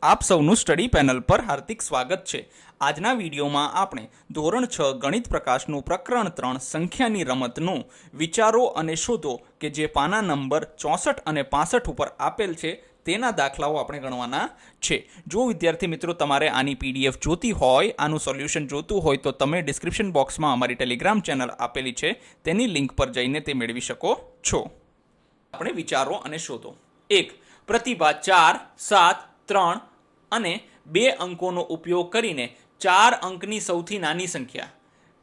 આપ સૌનું study panel પર હાર્દિક સ્વાગત છે। આજના વિડીયોમાં આપણે ધોરણ 6 ગણિત પ્રકાશનું પ્રકરણ 3 સંખ્યાની રમતનું વિચારો અને શોધો કે જે પાના નંબર 64 અને 65 ઉપર આપેલ છે તેના દાખલાઓ આપણે ગણવાના છે। જો વિદ્યાર્થી મિત્રો તમારે આની પીડીએફ જોતી હોય, આનું સોલ્યુશન જોતું હોય તો તમે ડિસ્ક્રિપ્શન બોક્સમાં અમારી ટેલિગ્રામ ચેનલ આપેલી છે તેની લિંક પર જઈને તે મેળવી શકો છો। આપણે વિચારો અને શોધો। 1. પ્રતિભા 4, 7, 3 અને 2 અંકોનો ઉપયોગ કરીને 4 અંકની સૌથી નાની સંખ્યા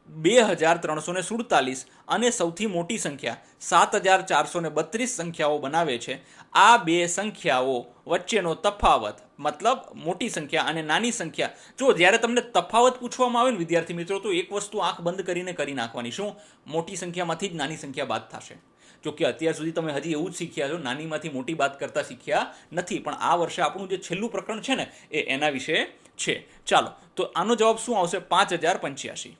2347 અને સૌથી મોટી સંખ્યા 7432 સંખ્યાઓ બનાવે છે। આ બે સંખ્યાઓ વચ્ચેનો તફાવત, મતલબ મોટી સંખ્યા અને નાની સંખ્યા, જો જ્યારે તમને તફાવત પૂછવામાં આવે ને વિદ્યાર્થી મિત્રો, તો એક વસ્તુ આંખ બંધ કરીને કરી નાખવાની। શું? મોટી સંખ્યામાંથી જ નાની સંખ્યા બાદ થશે। જો કે અત્યાર સુધી તમે હજી એવું જ શીખ્યા છો, નાનીમાંથી મોટી બાદ કરતા શીખ્યા નથી, પણ આ વર્ષે આપણું જે છેલ્લું પ્રકરણ છે ને એ એના વિશે છે। ચાલો, તો આનો જવાબ શું આવશે? 5085।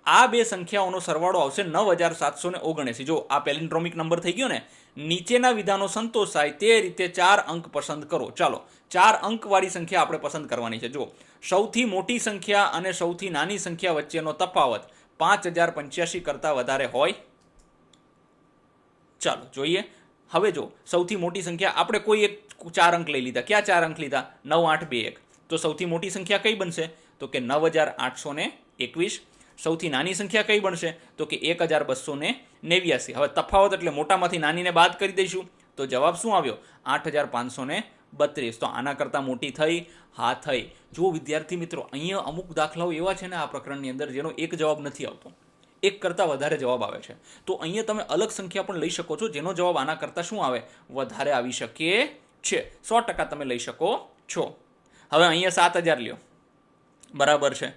આ બે સંખ્યાઓનો સરવાળો આવશે 9779। જો આ પેલિન્ડ્રોમિક નંબર થઈ ગયો ને, નીચેના વિધાનો સંતોષાય તે રીતે 4 અંક પસંદ કરો। ચાલો, 4 અંકવાળી સંખ્યા આપણે પસંદ કરવાની છે। જો સૌથી મોટી સંખ્યા અને સૌથી નાની સંખ્યા વચ્ચેનો તફાવત 5085 કરતાં વધારે હોય, ચાલો જોઈએ। હવે જો સૌથી મોટી સંખ્યા આપણે કોઈ એક 4 અંક લઈ લીધા। ક્યાં 4 અંક લીધા? 9821। તો સૌથી મોટી સંખ્યા કઈ બનશે? તો કે 9821। સૌથી નાની સંખ્યા કઈ બનશે? તો કે 1289। હવે તફાવત એટલે મોટામાંથી નાનીને બાદ કરી દઈશું, તો જવાબ શું આવ્યો? 8532। તો આના કરતાં મોટી થઈ? હા, થઈ। જો વિદ્યાર્થી મિત્રો, અહીંયા અમુક દાખલાઓ એવા છે ને આ પ્રકરણની અંદર જેનો એક જવાબ નથી આવતો, એક કરતાં વધારે જવાબ આવે છે। તો અહીંયા તમે અલગ સંખ્યા પણ લઈ શકો છો જેનો જવાબ આના કરતાં શું આવે? વધારે આવી શકે છે। 100% તમે લઈ શકો છો। હવે અહીંયા 7000 લ્યો, બરાબર છે,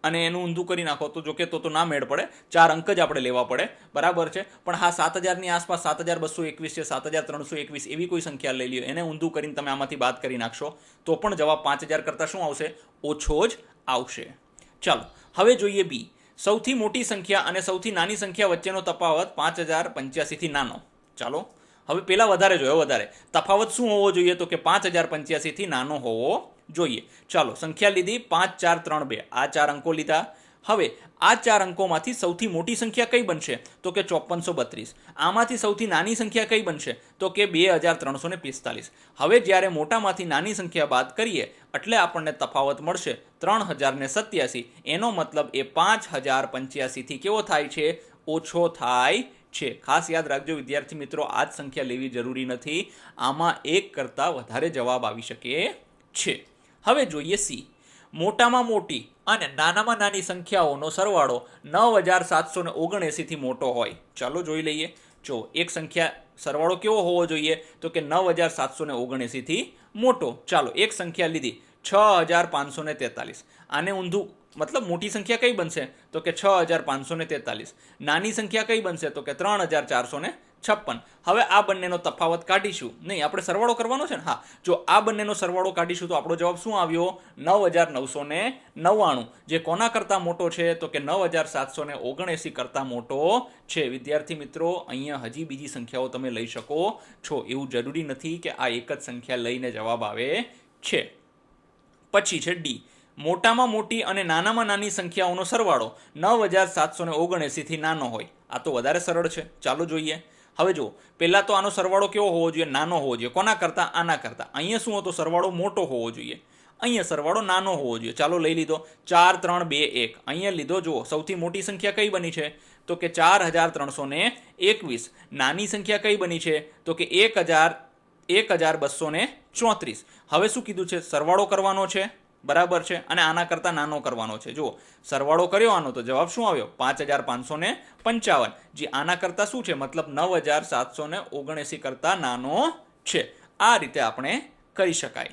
અને એનું ઊંધું કરી નાખો તો જો કે તો ના મેળ પડે, 4 અંક જ આપણે લેવા પડે, બરાબર છે। પણ હા, 7000ની આસપાસ 7221 છે, 7321 એવી કોઈ સંખ્યા લઈ લ્યો, એને ઊંધું કરીને તમે આમાંથી બાદ કરી નાખશો તો પણ જવાબ 5000 કરતાં શું આવશે? ઓછો જ આવશે। ચાલો, હવે જોઈએ બી। સૌથી મોટી સંખ્યા અને સૌથી નાની સંખ્યા વચ્ચેનો તફાવત 5085થી નાનો। ચાલો, હવે પેલા વધારે જોયો, વધારે તફાવત શું હોવો જોઈએ? તો કે 5085થી નાનો હોવો જોઈએ। ચાલો, સંખ્યા લીધી 5432, આ 4 અંકો લીધા। હવે આ 4 અંકોમાંથી સૌથી મોટી સંખ્યા કઈ બનશે? તો કે 5432। આમાંથી સૌથી નાની સંખ્યા કઈ બનશે? તો કે 2345। હવે જ્યારે મોટામાંથી નાની સંખ્યા બાદ કરીએ એટલે આપણને તફાવત મળશે 3087। એનો મતલબ એ 5085થી કેવો થાય છે? ઓછો થાય છે। ખાસ યાદ રાખજો વિદ્યાર્થી મિત્રો, આ જ સંખ્યા લેવી જરૂરી નથી, આમાં એક કરતાં વધારે જવાબ આવી શકે છે। હવે જોઈએ સી। મોટામાં મોટી અને નાનામાં નાની સંખ્યાઓનો સરવાળો 9779થી મોટો હોય। ચાલો જોઈ લઈએ। જો એક સંખ્યા સરવાળો કેવો હોવો જોઈએ? તો કે 9779થી મોટો। ચાલો, એક સંખ્યા લીધી 6543। આને ઊંધું, મતલબ મોટી સંખ્યા કઈ બનશે? તો કે 6543। નાની સંખ્યા કઈ બનશે? તો કે 3456। હવે આ બંનેનો તફાવત કાઢીશું, નહીં આપણે સરવાળો કરવાનો છે ને? હા, જો આ બંનેનો સરવાળો કાઢીશું તો આપણો જવાબ શું આવ્યો? 9999। જે કોના કરતાં મોટો છે? તો કે 9779 કરતાં મોટો છે। વિદ્યાર્થી મિત્રો, અહીંયા હજી બીજી સંખ્યાઓ તમે લઈ શકો છો, એવું જરૂરી નથી કે આ એક જ સંખ્યા લઈને જવાબ આવે છે। પછી છે ડી। મોટામાં મોટી અને નાનામાં નાની સંખ્યાઓનો સરવાળો 9779થી નાનો હોય। આ તો વધારે સરળ છે, ચાલો જોઈએ। હવે જો પહેલાં તો આનો સરવાળો કેવો હોવો જોઈએ? નાનો હોવો જોઈએ। કોના કરતાં? આના કરતાં। અહીંયા શું હતો? સરવાળો મોટો હોવો જોઈએ, અહીંયા સરવાળો નાનો હોવો જોઈએ। ચાલો લઈ લીધો 4321, અહીંયા લીધો। જુઓ સૌથી મોટી સંખ્યા કઈ બની છે? તો કે 4321। નાની સંખ્યા કઈ બની છે? તો કે 1234। હવે શું કીધું છે? સરવાળો કરવાનો છે, બરાબર છે, અને આના કરતાં નાનો કરવાનો છે। જુઓ સરવાળો કર્યો આનો તો જવાબ શું આવ્યો? 5555। જે આના કરતાં શું છે? મતલબ 9779 કરતાં નાનો છે। આ રીતે આપણે કરી શકાય।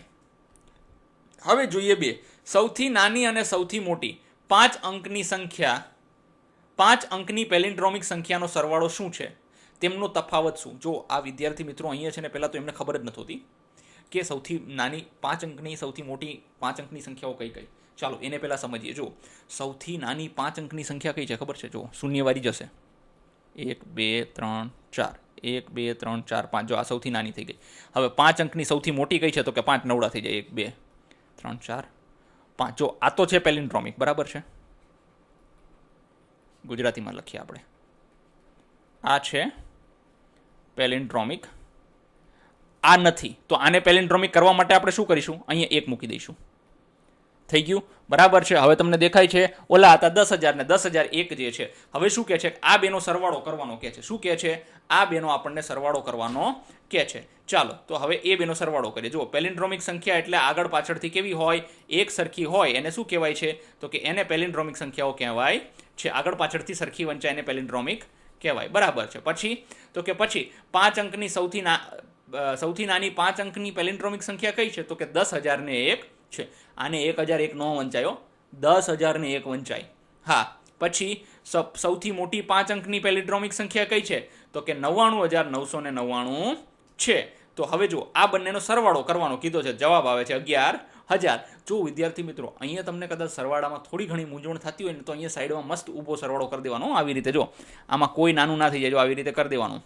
હવે જોઈએ બે। સૌથી નાની અને સૌથી મોટી 5 અંકની સંખ્યા, 5 અંકની પેલિન્ડ્રોમિક સંખ્યાનો સરવાળો શું છે? તેમનો તફાવત શું? જો આ વિદ્યાર્થી મિત્રો અહીંયા છે ને, પહેલાં તો એમને ખબર જ નહોતી કે સૌથી નાની 5 અંકની, સૌથી મોટી 5 અંકની સંખ્યાઓ કઈ કઈ। ચાલો એને પહેલાં સમજીએ। જો સૌથી નાની 5 અંકની સંખ્યા કઈ છે ખબર છે? જો શૂન્યવાળી જશે, 1 2 3 4, 1 2 3 4 5। જો આ સૌથી નાની થઈ ગઈ। હવે 5 અંકની સૌથી મોટી કઈ છે? તો કે 5 નવડા થઈ જાય, 1 2 3 4 5 જો આ તો છે પેલિન્ડ્રોમિક, બરાબર છે, ગુજરાતીમાં લખીએ આપણે, આ છે પેલિન્ડ્રોમિક, આ નથી, તો આને પેલિન્ડ્રોમિક કરવા માટે આપણે શું કરીશું, અહીંયા 1 મૂકી દઈશું, થઈ ગયું, બરાબર છે. હવે તમને દેખાય છે ઓલા હતા 10,000 ને 10,000 એક જે છે. હવે શું કહે છે, આ બેનો સરવાળો કરવાનો કહે છે. શું કહે છે, આ બેનો આપણને સરવાળો કરવાનો કહે છે. ચાલો તો હવે એ બેનો સરવાળો કરીએ. જુઓ, પેલિન્ડ્રોમિક સંખ્યા એટલે આગળ પાછળથી કેવી હોય, એક સરખી હોય, એને શું કહેવાય છે, તો કે એને પેલિન્ડ્રોમિક સંખ્યાઓ કહેવાય છે. આગળ પાછળથી સરખી વંચાય એને પેલિન્ડ્રોમિક કહેવાય, બરાબર છે. પછી તો કે પછી 5 અંકની સૌથી નાની 5 અંકની પેલિન્ડ્રોમિક સંખ્યા કઈ છે, તો કે 10,001 છે. આને 1,001 નો વંચાયો, 10,001 વંચાય. હા, પછી સૌથી મોટી 5 અંકની પેલિન્ડ્રોમિક સંખ્યા કઈ છે, તો કે 99,999 છે. તો હવે જો આ બંનેનો સરવાળો કરવાનો કીધો છે, જવાબ આવે છે 11,000. જો વિદ્યાર્થી મિત્રો અહીંયા તમને કદાચ સરવાળામાં થોડી ઘણી મૂંઝવણ થતી હોય ને, તો અહીંયા સાઈડમાં મસ્ત ઊભો સરવાળો કરી દેવાનો, આવી રીતે. જો આમાં કોઈ નાનું ના થઈ જાય, જો આવી રીતે કરી દેવાનું.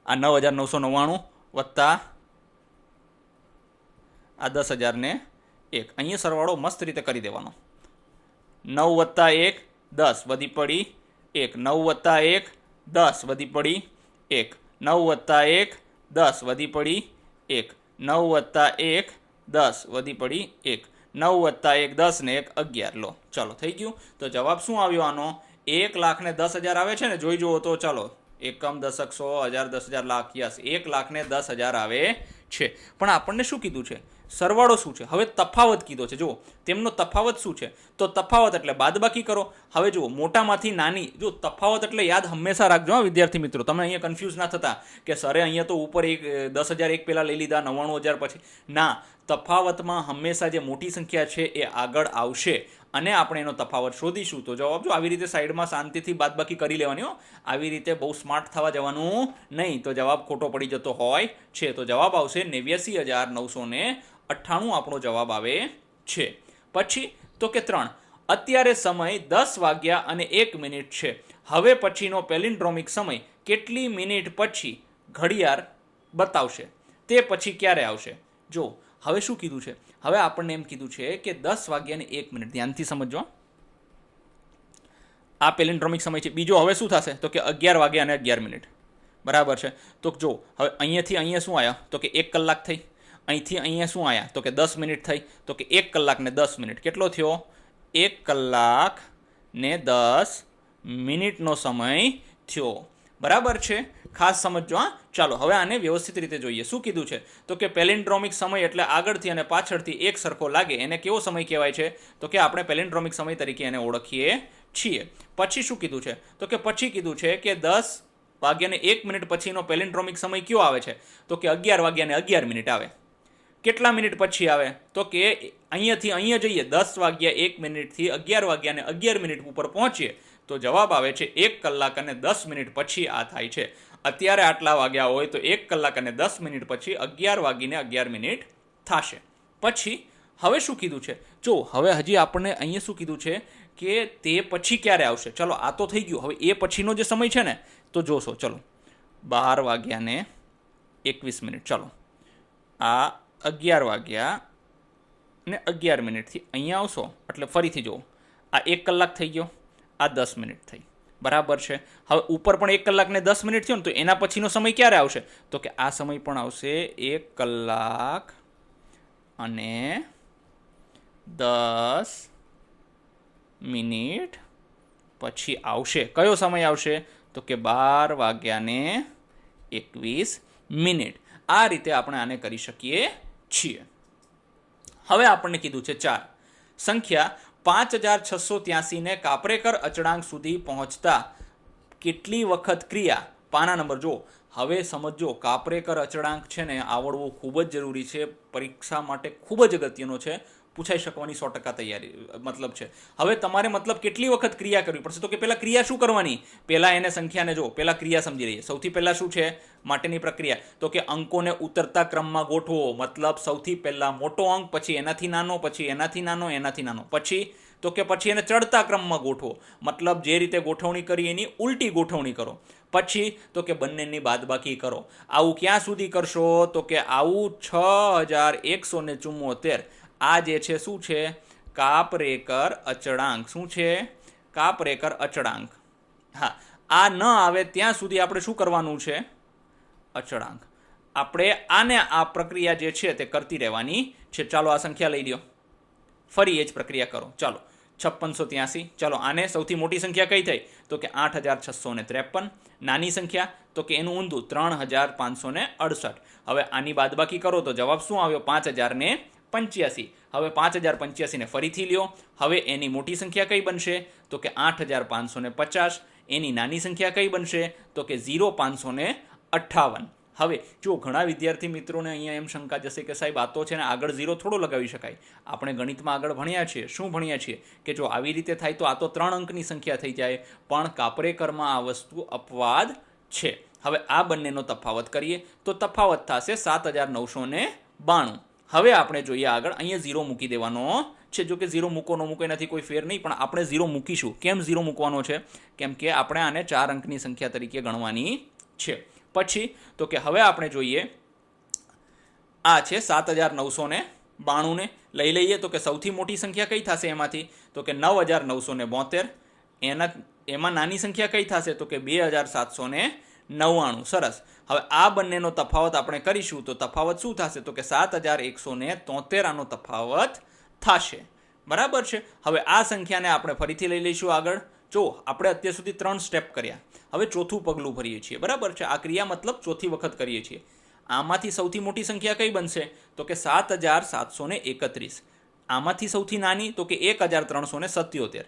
આ 9,999 વત્તા આ 10,001, અહીંયા સરવાળો મસ્ત રીતે કરી દેવાનો. 9 વત્તા 1 10 વધી પડી 1, 9 વત્તા 1 10 વધી પડી 1, 9 વત્તા 1 10 વધી પડી 1, 9 વત્તા 1 10 વધી પડી 1, 9 વત્તા 1 10 ને 1 11. લો ચાલો થઈ ગયું. તો જવાબ શું આવ્યો આનો, 1,10,000 આવે છે ને, જોઈ જુઓ તો. ચાલો, એકમ, દશક, 100, 1000, 10,000, લાખ, યસ, 1,10,000 આવે છે. પણ આપણને શું કીધું છે, સરવાળો શું છે. હવે તફાવત કીધો છે. જુઓ તેમનો તફાવત શું છે, તો તફાવત એટલે બાદબાકી કરો. હવે જુઓ મોટામાંથી નાની, જો તફાવત એટલે યાદ હંમેશા રાખજો વિદ્યાર્થી મિત્રો, તમે અહીંયા કન્ફ્યુઝ ના થતા કે સરે અહીંયા તો ઉપર 10,001 પહેલાં લઈ લીધા, 99,000 પછી. ના, તફાવતમાં હંમેશા જે મોટી સંખ્યા છે એ આગળ આવશે અને આપણે એનો તફાવત શોધીશું. તો જવાબ જો આવી રીતે સાઈડમાં શાંતિથી બાદબાકી કરી લેવાની હો, આવી રીતે બહુ સ્માર્ટ થવા જવાનું નહીં, તો જવાબ ખોટો પડી જતો હોય છે. તો જવાબ આવશે 89,998 આપણો જવાબ આવે છે. પછી તો કે 3, અત્યારે સમય 10 વાગ્યા અને 1 મિનિટ છે. હવે પછીનો પેલિન્ડ્રોમિક સમય કેટલી મિનિટ પછી ઘડિયાળ બતાવશે, તે પછી ક્યારે આવશે. જો હવે શું કીધું છે, હવે આપણને એમ કીધું છે કે 10 વાગ્યા અને 1 મિનિટ, ધ્યાનથી સમજો. આ પેલિન્ડ્રોમિક સમય છે. બીજો હવે શું થશે, તો કે 11 વાગ્યા અને 11 મિનિટ, બરાબર છે. તો જો હવે અહીંયાથી અહીંયા શું આવ્યા, તો કે 1 કલાક થઈ. અહીંથી અહીંયા શું આવ્યા, તો કે 10 મિનિટ થઈ. તો કે 1 કલાક ને 10 મિનિટ કેટલો થયો, 1 કલાક ને 10 મિનિટનો સમય થયો, બરાબર છે. ખાસ સમજો. હા, ચાલો હવે આને વ્યવસ્થિત રીતે જોઈએ. શું કીધું છે, તો કે પેલિન્ડ્રોમિક સમય એટલે આગળથી અને પાછળથી એક સરખો લાગે, એને કેવો સમય કહેવાય છે, તો કે આપણે પેલિન્ડ્રોમિક સમય તરીકે એને ઓળખીએ છીએ. પછી શું કીધું છે, તો કે પછી કીધું છે કે 10 વાગ્યા ને 1 મિનિટ પછીનો પેલિન્ડ્રોમિક સમય કયો આવે છે, તો કે 11 વાગ્યા ને 11 મિનિટ આવે. કેટલા મિનિટ પછી આવે, તો કે અહીંયાથી અહીંયા જઈએ, 10 વાગ્યા 1 મિનિટથી 11 વાગ્યા ને 11 મિનિટ ઉપર પહોંચીએ, તો જવાબ આવે છે 1 કલાક અને 10 મિનિટ પછી આ થાય છે. અત્યારે આટલા વાગ્યા હોય તો 1 કલાક અને 10 મિનિટ પછી 11 વાગીને 11 મિનિટ થશે. પછી હવે શું કીધું છે, જો હવે હજી આપણને અહીંયા શું કીધું છે કે તે પછી ક્યારે આવશે. ચલો આ તો થઈ ગયું. હવે એ પછીનો જે સમય છે ને, તો જોશો. ચલો 12 વાગ્યા ને 21 મિનિટ. ચલો આ 11 વાગ્યા ને 11 મિનિટથી અહીંયા આવશો એટલે ફરીથી જુઓ, આ 1 કલાક થઈ ગયો, આ 10 મિનિટ થઈ, બરાબર છે. હવે ઉપર પણ 1 કલાક ને 10 મિનિટ થયો ને, તો એના પછીનો સમય ક્યારે આવશે, તો કે આ સમય પણ આવશે 1 કલાક અને 10 મિનિટ પછી આવશે. કયો સમય આવશે, તો કે 12 વાગ્યા ને 21 મિનિટ. આ રીતે આપણે આને કરી શકીએ છીએ. હવે આપણને કીધું છે 4, સંખ્યા 5,683 ને કાપરેકર અચળાંક સુધી પહોંચતા કેટલી વખત ક્રિયા. પાના નંબર જો હવે સમજો, કાપરેકર અચળાંક છે ને આવડવું ખૂબ જ જરૂરી છે, પરીક્ષા માટે ખૂબ જ અગત્યનો છે, પૂછાઈ શકવાની 100% તૈયારી મતલબ છે. હવે તમારે મતલબ કેટલી વખત ક્રિયા કરવી પડશે, તો કે પહેલાં ક્રિયા શું કરવાની, પહેલાં એને સંખ્યાને જો પહેલાં ક્રિયા સમજી લઈએ. સૌથી પહેલાં શું છે માટેની પ્રક્રિયા, તો કે અંકોને ઉતરતા ક્રમમાં ગોઠવો. મતલબ સૌથી પહેલાં મોટો અંક, પછી એનાથી નાનો, પછી એનાથી નાનો, એનાથી નાનો, પછી તો કે પછી એને ચડતા ક્રમમાં ગોઠવો. મતલબ જે રીતે ગોઠવણી કરી એની ઉલટી ગોઠવણી કરો. પછી તો કે બંનેની બાદબાકી કરો. આવું ક્યાં સુધી કરશો, તો કે આવું 6,174 આ જે છે શું છે? કાપરેકર અચળાંક. શું છે? કાપરેકર અચળાંક. હા, આ ન આવે ત્યાં સુધી આપણે શું કરવાનું છે? અચળાંક. આપણે આને આ પ્રક્રિયા જે છે તે કરતી રહેવાની છે. ચાલો આ સંખ્યા લઈ લ્યો, ફરી એ જ પ્રક્રિયા કરો. ચાલો 5683. ચાલો આને સૌથી મોટી સંખ્યા કઈ થઈ? તો કે 8653. નાની સંખ્યા તો કે એનું ઊંધું 3568. હવે આની બાદબાકી કરો તો જવાબ શું આવ્યો? 5085. હવે 5085 ને ફરીથી લ્યો. હવે એની મોટી સંખ્યા કઈ બનશે? તો કે 8550. એની નાની સંખ્યા કઈ બનશે? તો કે 0558. હવે જો ઘણા વિદ્યાર્થી મિત્રોને અહીંયા એમ શંકા જશે કે સાહેબ આ તો છે ને આગળ 0 થોડો લગાવી શકાય. આપણે ગણિતમાં આગળ ભણ્યા છીએ. શું ભણ્યા છીએ? કે જો આવી રીતે થાય તો આ તો 3 અંકની સંખ્યા થઈ જાય, પણ કાપરેકરમાં આ વસ્તુ અપવાદ છે. હવે આ બંનેનો તફાવત કરીએ તો તફાવત થશે 7992. હવે આપણે જોઈએ આગળ. અહીંયા 0 મૂકી દેવાનો છે. જો કે 0 મૂકો ન મૂકો નથી કોઈ ફેર નહીં, પણ આપણે 0 મૂકીશું. કેમ 0 મૂકવાનો છે? કેમ કે આપણે આને 4 અંકની સંખ્યા તરીકે ગણવાની છે. પછી તો કે હવે આપણે જોઈએ આ છે 7992 ને લઈ લઈએ તો કે સૌથી મોટી સંખ્યા કઈ થશે એમાંથી? તો કે 9972. એમાં નાની સંખ્યા કઈ થશે? તો કે 2799. સરસ. હવે આ બંનેનો તફાવત આપણે કરીશું તો તફાવત શું થશે? તો કે 7173 આનો તફાવત થશે. બરાબર છે. હવે આ સંખ્યાને આપણે ફરીથી લઈ લઈશું આગળ. જો આપણે અત્યાર સુધી 3 સ્ટેપ કર્યા, હવે ચોથું પગલું ભરીએ છીએ. બરાબર છે. આ ક્રિયા મતલબ ચોથી વખત કરીએ છીએ. આમાંથી સૌથી મોટી સંખ્યા કઈ બનશે? તો કે 7731. આમાંથી સૌથી નાની તો કે 1377.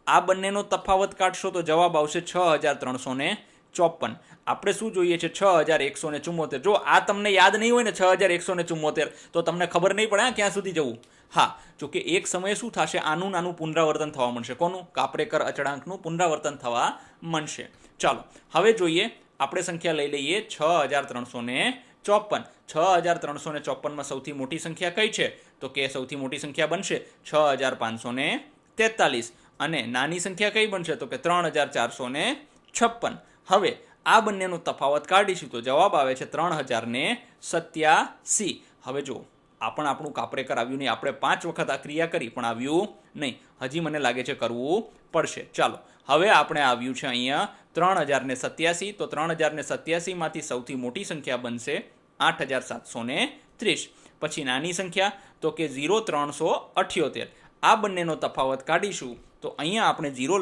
આ બંનેનો તફાવત કાઢશો તો જવાબ આવશે 6354. આપણે શું જોઈએ છે? 6174. જો આ તમને યાદ નહીં હોય ને 6174 તો તમને ખબર નહીં પડે ક્યાં સુધી જવું. હા, જો કે એક સમયે શું થશે? આનું નાનું પુનરાવર્તન થવા મળશે. કોનું? કાપરેકર અચળાંકનું પુનરાવર્તન થવા મળશે. ચાલો હવે જોઈએ. આપણે સંખ્યા લઈ લઈએ 6354. 6354માં સૌથી મોટી સંખ્યા કઈ છે? તો કે સૌથી મોટી સંખ્યા બનશે 6543. અને નાની સંખ્યા કઈ બનશે? તો કે 3456. હવે આ બંનેનો તફાવત કાઢીશું તો જવાબ આવે છે 3087. હવે જો આપણું કાપરેકર આવ્યું નહીં. આપણે 5 વખત આ ક્રિયા કરી પણ આવ્યું નહીં. હજી મને લાગે છે કરવું પડશે. ચાલો હવે આપણે આવ્યું છે અહીંયા 3087. તો 3087 માંથી સૌથી મોટી સંખ્યા બનશે 8730. પછી નાની સંખ્યા તો કે 0378. આ બંનેનો તફાવત કાઢીશું તો અહીંયા આપણે 0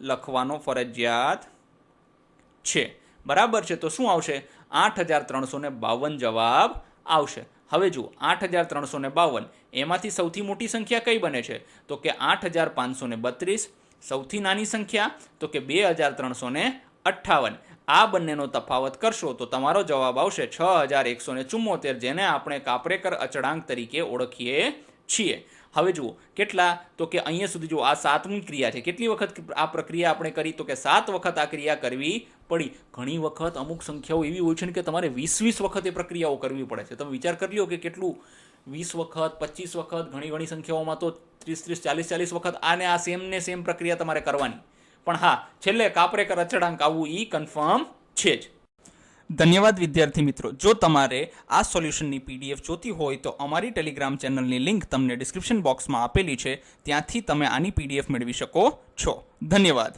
લખવાનો ફરજિયાત છે. બરાબર છે. તો શું આવશે? 8352 જવાબ આવશે. હવે જુઓ 8352 એમાંથી સૌથી મોટી સંખ્યા કઈ બને છે? તો કે 8532. સૌથી નાની સંખ્યા તો કે 2358. આ બંનેનો તફાવત કરશો તો તમારો જવાબ આવશે 6174, જેને આપણે કાપરેકર અચળાંક તરીકે ઓળખીએ છીએ. હવે જુઓ કેટલા? તો કે અહીંયા સુધી જુઓ આ 7મી ક્રિયા છે. કેટલી વખત આ પ્રક્રિયા આપણે કરી? તો કે 7 વખત આ ક્રિયા કરવી પડી. ઘણી વખત અમુક સંખ્યાઓ એવી હોય છે ને કે તમારે 20 વખત એ પ્રક્રિયાઓ કરવી પડે છે. તમે વિચાર કરી લો કે કેટલું 20 વખત 25 વખત, ઘણી સંખ્યાઓમાં તો 30 40 વખત આને આ સેમ પ્રક્રિયા તમારે કરવાની. પણ હા, છેલ્લે કાપરેકર અચળાંક આવવું ઈ કન્ફર્મ છે જ. ધન્યવાદ વિદ્યાર્થી મિત્રો. જો તમારે આ સોલ્યુશનની PDF જોતી હોય તો અમારી ટેલિગ્રામ ચેનલની લિંક તમને ડિસ્ક્રિપ્શન બોક્સમાં આપેલી છે. ત્યાંથી તમે આની PDF મેળવી શકો છો. ધન્યવાદ.